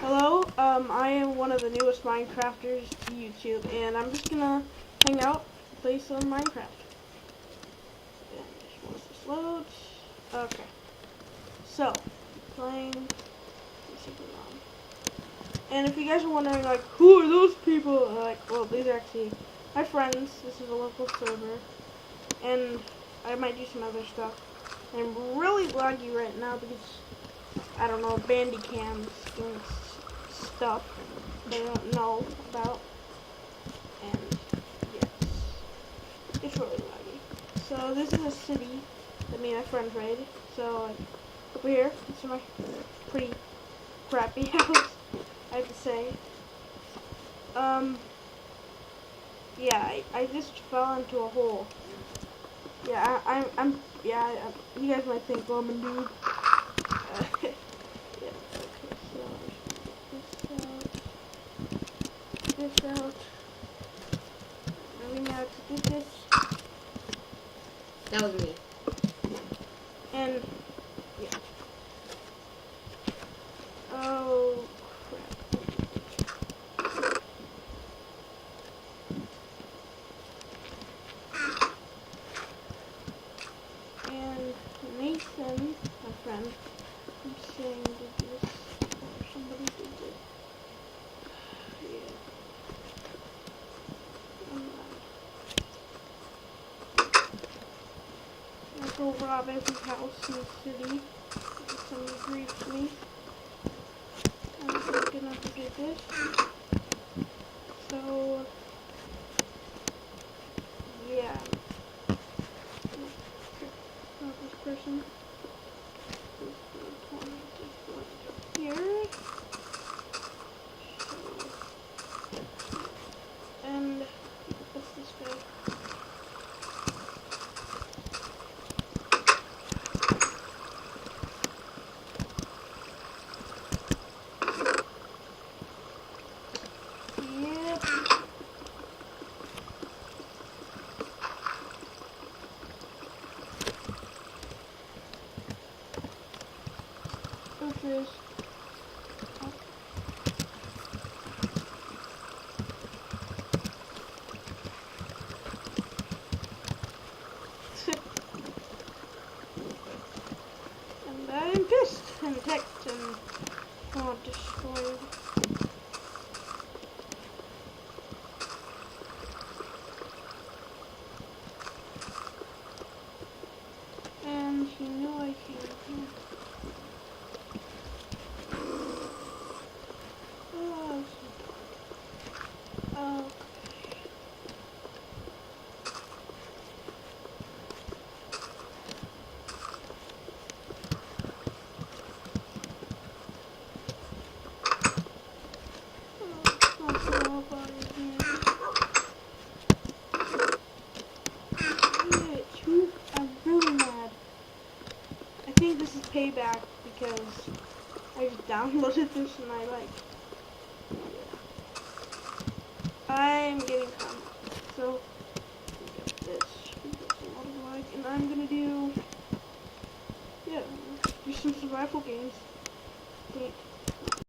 Hello, I am one of the newest Minecrafters to YouTube, and I'm just gonna hang out, play some Minecraft. And just once this loads. Okay. So, playing. And if you guys are wondering, like, who are those people? Well, these are actually my friends. This is a local server, and I might do some other stuff. I'm really laggy right now because I don't know, Bandicam's doing stuff that I don't know about, and yes, it's really laggy. So this is a city that me and my friends raid. So like, over here, this is my pretty crappy house, I have to say. Yeah, I just fell into a hole. Yeah, you guys might think, well, I'm a noob. Yeah, okay, so this out. Now we have to do this. That was me. And yeah. Oh crap. And Nathan, my friend, I'm saying did this, or somebody did it. Yeah. I'll go rob every house in the city if somebody grieves me. I'm just gonna do this. So yeah. Not this person. Here. And what's this guy? Yep. Okay. And I'm pissed and attacked and destroyed. And he knew I came. Oh, okay. I'm really mad. I think this is payback because I just downloaded this and I'm getting comments. So get this. And I'm gonna do some survival games.